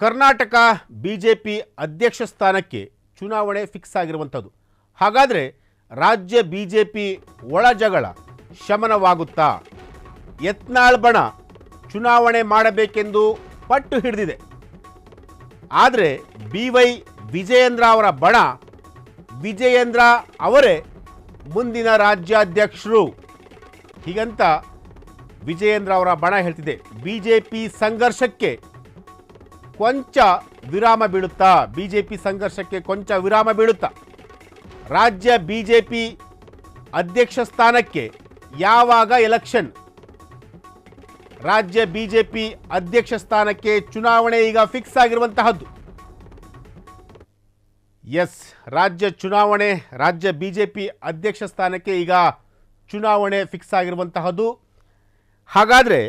Karnataka BJP ಅಧ್ಯಕ್ಷ ಸ್ಥಾನಕ್ಕೆ ಚುನಾವಣೆ ಫಿಕ್ಸ್ ಆಗಿರುವಂಥದ್ದು. ಹಾಗಾದರೆ ರಾಜ್ಯ ಬಿಜೆಪಿ ಒಳಜಗಳ ಶಮನವಾಗುತ್ತಾ? ಯತ್ನಾಳ್ ಬಣ ಚುನಾವಣೆ ಮಾಡಬೇಕೆಂದು ಪಟ್ಟು ಹಿಡಿದಿದೆ. ಆದರೆ BY ವಿಜಯೇಂದ್ರ ಅವರ ಬಣ ವಿಜಯೇಂದ್ರ ಅವರೇ ಮುಂದಿನ ರಾಜ್ಯಾಧ್ಯಕ್ಷರು ಹೀಗಂತ ವಿಜಯೇಂದ್ರ ಅವರ ಬಣ ಹೇಳ್ತಿದೆ. ಬಿಜೆಪಿ ಸಂಘರ್ಷಕ್ಕೆ ಕೊಂಚ ವಿರಾಮ ಬೀಳುತ್ತಾ? ಬಿಜೆಪಿ ಸಂಘರ್ಷಕ್ಕೆ ಕೊಂಚ ವಿರಾಮ ಬೀಳುತ್ತಾ? ರಾಜ್ಯ ಬಿಜೆಪಿ ಅಧ್ಯಕ್ಷ ಸ್ಥಾನಕ್ಕೆ ಯಾವಾಗ ಎಲೆಕ್ಷನ್? ರಾಜ್ಯ ಬಿಜೆಪಿ ಅಧ್ಯಕ್ಷ ಸ್ಥಾನಕ್ಕೆ ಚುನಾವಣೆ ಈಗ ಫಿಕ್ಸ್ ಆಗಿರುವಂತಹದ್ದು. ಎಸ್, ರಾಜ್ಯ ಬಿಜೆಪಿ ಅಧ್ಯಕ್ಷ ಸ್ಥಾನಕ್ಕೆ ಈಗ ಚುನಾವಣೆ ಫಿಕ್ಸ್ ಆಗಿರುವಂತಹದ್ದು. ಹಾಗಾದರೆ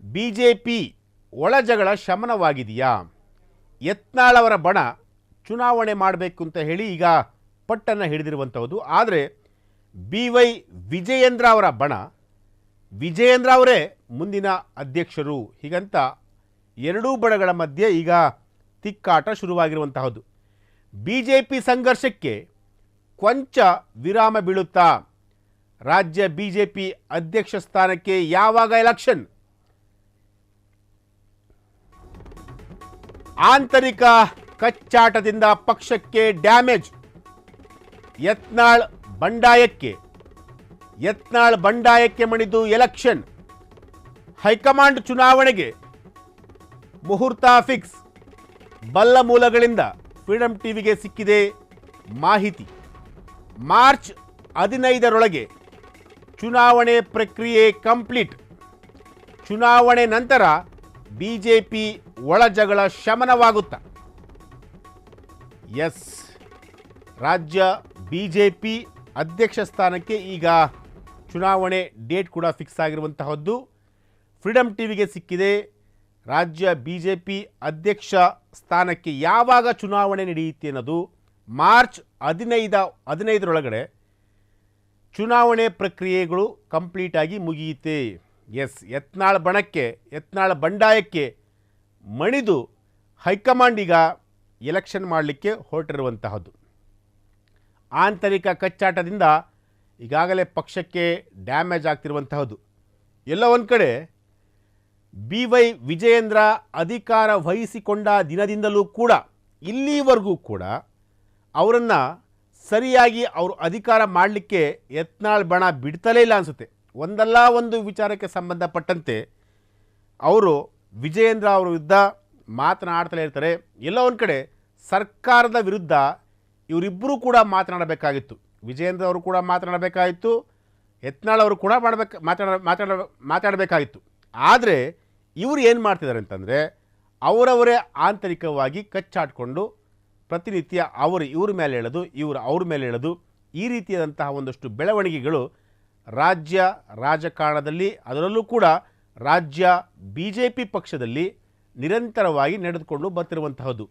ಬಿಜೆಪಿ ಒಳಜಗಳ ಶಮನವಾಗಿದೆಯಾ? ಯತ್ನಾಳ್ ಅವರ ಬಣ ಚುನಾವಣೆ ಮಾಡಬೇಕು ಅಂತ ಹೇಳಿ ಈಗ ಪಟ್ಟನ್ನು ಹಿಡಿದಿರುವಂಥದ್ದು. ಆದರೆ BY ವಿಜಯೇಂದ್ರ ಅವರ ಬಣ ವಿಜಯೇಂದ್ರ ಅವರೇ ಮುಂದಿನ ಅಧ್ಯಕ್ಷರು ಹೀಗಂತ ಎರಡೂ ಬಣಗಳ ಮಧ್ಯೆ ಈಗ ತಿಕ್ಕಾಟ ಶುರುವಾಗಿರುವಂತಹದ್ದು. ಬಿಜೆಪಿ ಸಂಘರ್ಷಕ್ಕೆ ಕೊಂಚ ವಿರಾಮ ಬೀಳುತ್ತಾ? ರಾಜ್ಯ ಬಿಜೆಪಿ ಅಧ್ಯಕ್ಷ ಸ್ಥಾನಕ್ಕೆ ಯಾವಾಗ ಎಲೆಕ್ಷನ್? ಆಂತರಿಕ ಕಚ್ಚಾಟದಿಂದ ಪಕ್ಷಕ್ಕೆ ಡ್ಯಾಮೇಜ್. ಯತ್ನಾಳ್ ಬಂಡಾಯಕ್ಕೆ ಮಣಿದು ಎಲೆಕ್ಷನ್. ಹೈಕಮಾಂಡ್ ಚುನಾವಣೆಗೆ ಮುಹೂರ್ತ ಫಿಕ್ಸ್. ಬಲ್ಲ ಮೂಲಗಳಿಂದ ಫ್ರೀಡಂ ಟಿವಿಗೆ ಸಿಕ್ಕಿದೆ ಮಾಹಿತಿ. ಮಾರ್ಚ್ 15ರೊಳಗೆ ಚುನಾವಣೆ ಪ್ರಕ್ರಿಯೆ ಕಂಪ್ಲೀಟ್. ಚುನಾವಣೆ ನಂತರ ಬಿಜೆಪಿ ಒಳಜಗಳ ಶಮನವಾಗುತ್ತಾ? ಎಸ್, ರಾಜ್ಯ ಬಿಜೆಪಿ ಅಧ್ಯಕ್ಷ ಸ್ಥಾನಕ್ಕೆ ಈಗ ಚುನಾವಣೆ ಡೇಟ್ ಕೂಡ ಫಿಕ್ಸ್ ಆಗಿರುವಂತಹದ್ದು. ಫ್ರೀಡಂ ಟಿವಿಗೆ ಸಿಕ್ಕಿದೆ. ರಾಜ್ಯ ಬಿಜೆಪಿ ಅಧ್ಯಕ್ಷ ಸ್ಥಾನಕ್ಕೆ ಯಾವಾಗ ಚುನಾವಣೆ ನಡೆಯುತ್ತೆ ಅನ್ನೋದು ಮಾರ್ಚ್ 15ರೊಳಗಡೆ ಚುನಾವಣೆ ಪ್ರಕ್ರಿಯೆಗಳು ಕಂಪ್ಲೀಟ್ ಆಗಿ ಮುಗಿಯುತ್ತೆ. ಎಸ್, ಯತ್ನಾಳ್ ಬಂಡಾಯಕ್ಕೆ ಮಣಿದು ಹೈಕಮಾಂಡ್ ಈಗ ಎಲೆಕ್ಷನ್ ಮಾಡಲಿಕ್ಕೆ ಹೊರಟಿರುವಂತಹದ್ದು. ಆಂತರಿಕ ಕಚ್ಚಾಟದಿಂದ ಈಗಾಗಲೇ ಪಕ್ಷಕ್ಕೆ ಡ್ಯಾಮೇಜ್ ಆಗ್ತಿರುವಂತಹದ್ದು. ಎಲ್ಲ ಒಂದು ಕಡೆ BY ವಿಜಯೇಂದ್ರ ಅಧಿಕಾರ ವಹಿಸಿಕೊಂಡ ದಿನದಿಂದಲೂ ಕೂಡ ಇಲ್ಲಿವರೆಗೂ ಕೂಡ ಅವರನ್ನು ಸರಿಯಾಗಿ ಅವರು ಅಧಿಕಾರ ಮಾಡಲಿಕ್ಕೆ ಯತ್ನಾಳ್ ಬಣ ಬಿಡ್ತಲೇ ಇಲ್ಲ ಅನಿಸುತ್ತೆ. ಒಂದಲ್ಲ ಒಂದು ವಿಚಾರಕ್ಕೆ ಸಂಬಂಧಪಟ್ಟಂತೆ ಅವರು ವಿಜಯೇಂದ್ರ ಅವರ ವಿರುದ್ಧ ಮಾತನಾಡ್ತಲೇ ಇರ್ತಾರೆ. ಎಲ್ಲ ಒಂದು ಕಡೆ ಸರ್ಕಾರದ ವಿರುದ್ಧ ಇವರಿಬ್ಬರೂ ಕೂಡ ಮಾತನಾಡಬೇಕಾಗಿತ್ತು. ವಿಜಯೇಂದ್ರ ಅವರು ಕೂಡ ಮಾತನಾಡಬೇಕಾಗಿತ್ತು, ಯತ್ನಾಳ್ ಅವರು ಕೂಡ ಮಾತಾಡಬೇಕಾಗಿತ್ತು. ಆದರೆ ಇವರು ಏನು ಮಾಡ್ತಿದ್ದಾರೆ ಅಂತಂದರೆ ಅವರವರೇ ಆಂತರಿಕವಾಗಿ ಕಚ್ಚಾಡಿಕೊಂಡು ಪ್ರತಿನಿತ್ಯ ಇವ್ರ ಮೇಲೆ ಹೇಳೋದು, ಇವರು ಅವ್ರ ಮೇಲೆ ಹೇಳೋದು, ಈ ರೀತಿಯಾದಂತಹ ಒಂದಷ್ಟು ಬೆಳವಣಿಗೆಗಳು ರಾಜ್ಯ ರಾಜಕಾರಣದಲ್ಲಿ, ಅದರಲ್ಲೂ ಕೂಡ ರಾಜ್ಯ ಬಿಜೆಪಿ ಪಕ್ಷದಲ್ಲಿ ನಿರಂತರವಾಗಿ ನಡೆದುಕೊಂಡು ಬರ್ತಿರುವಂತಹದ್ದು.